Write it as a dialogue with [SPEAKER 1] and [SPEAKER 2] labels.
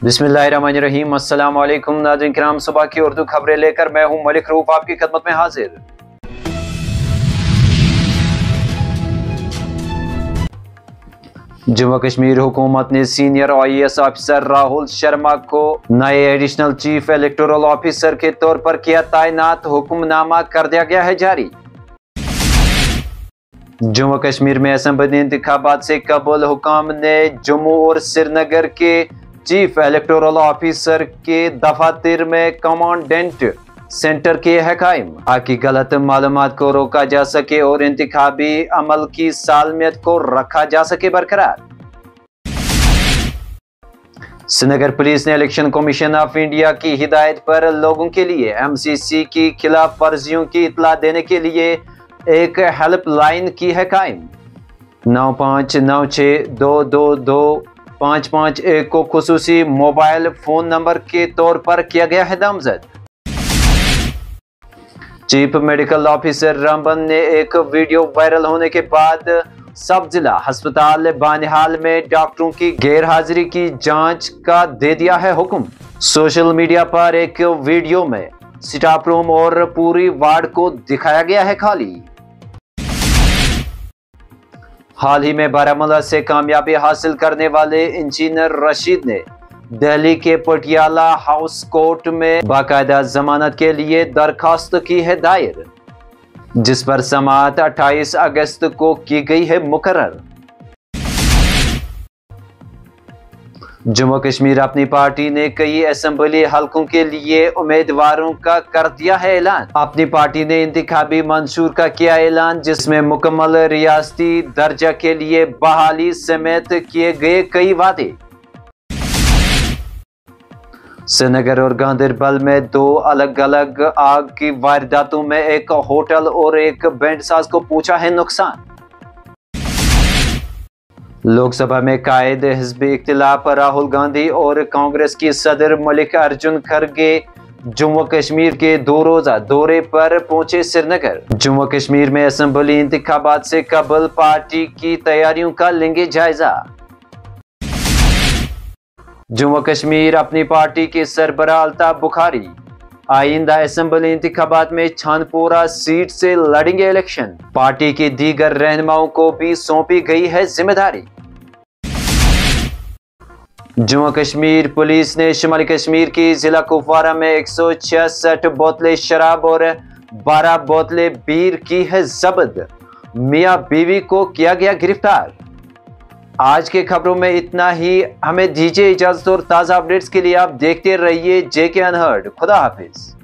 [SPEAKER 1] बिस्मिल्लाहिर्रहमानिर्रहीम। अस्सलाम वालेकुम नाज़रीन किराम, सुबह की उर्दू खबरें लेकर मैं हूं मलिक रूफ आपकी खिदमत में हाजिर। जम्मू कश्मीर हुकूमत ने senior IAS officer Rahul Sharma को नए एडिशनल चीफ इलेक्टोरल ऑफिसर के तौर पर किया तैनात, हुक्मनामा कर दिया गया है जारी। जम्मू कश्मीर में असेंबली इंतखाबात से कबल हुकाम ने जम्मू और श्रीनगर के चीफ इलेक्टोरल ऑफिसर के दफातर में कमांडेंट सेंटर के है कायम, ताकि गलत मालूमात को रोका जा सके और इंतखाबी अमल की सालमियत को रखा जा सके बरकरार। श्रीनगर पुलिस ने इलेक्शन कमीशन ऑफ इंडिया की हिदायत पर लोगों के लिए MCC की खिलाफ वर्जियों की इतला देने के लिए एक हेल्पलाइन की है कायम। 9596222551 को खुसूसी मोबाइल फोन नंबर के तौर पर किया गया है नामजद। चीफ मेडिकल ऑफिसर रामबन ने एक वीडियो वायरल होने के बाद सब जिला अस्पताल बानिहाल में डॉक्टरों की गैरहाजिरी की जांच का दे दिया है हुक्म। सोशल मीडिया पर एक वीडियो में स्टाफ रूम और पूरी वार्ड को दिखाया गया है खाली। हाल ही में बारामूला से कामयाबी हासिल करने वाले इंजीनियर रशीद ने दिल्ली के पटियाला हाउस कोर्ट में बाकायदा जमानत के लिए दरखास्त की है दायर, जिस पर समाअत 28 अगस्त को की गई है मुकर्रर। जम्मू कश्मीर अपनी पार्टी ने कई असेंबली हलकों के लिए उम्मीदवारों का कर दिया है ऐलान। अपनी पार्टी ने इंतखाबी मंशूर का किया ऐलान, जिसमें मुकम्मल रियासती दर्जा के लिए बहाली समेत किए गए कई वादे। श्रीनगर और गांदरबल में दो अलग अलग आग की वारदातों में एक होटल और एक बैंड साज को पहुंचा है नुकसान। लोकसभा में कायद हिज़्ब इख्तिलाफ राहुल गांधी और कांग्रेस की सदर मल्लिकार्जुन खड़गे जम्मू कश्मीर के 2 रोजा दौरे पर पहुंचे श्रीनगर। जम्मू कश्मीर में असेंबली इंतखाबात से कबल पार्टी की तैयारियों का लेंगे जायजा। जम्मू कश्मीर अपनी पार्टी के सरबराह अल्ताफ बुखारी आइंदा असेंबली इंतखाबात में छानपोरा सीट से लड़ेंगे इलेक्शन। पार्टी के दीगर रहनुमाओं को भी सौंपी गई है जिम्मेदारी। जम्मू कश्मीर पुलिस ने शुमाली कश्मीर की जिला कुपवारा में 166 बोतलें शराब और 12 बोतलें बीयर की है जब्त। मियां बीवी को किया गया गिरफ्तार। आज के खबरों में इतना ही, हमें दीजिए इजाजत और ताज़ा अपडेट्स के लिए आप देखते रहिए JK अनहर्ड। खुदा हाफिज।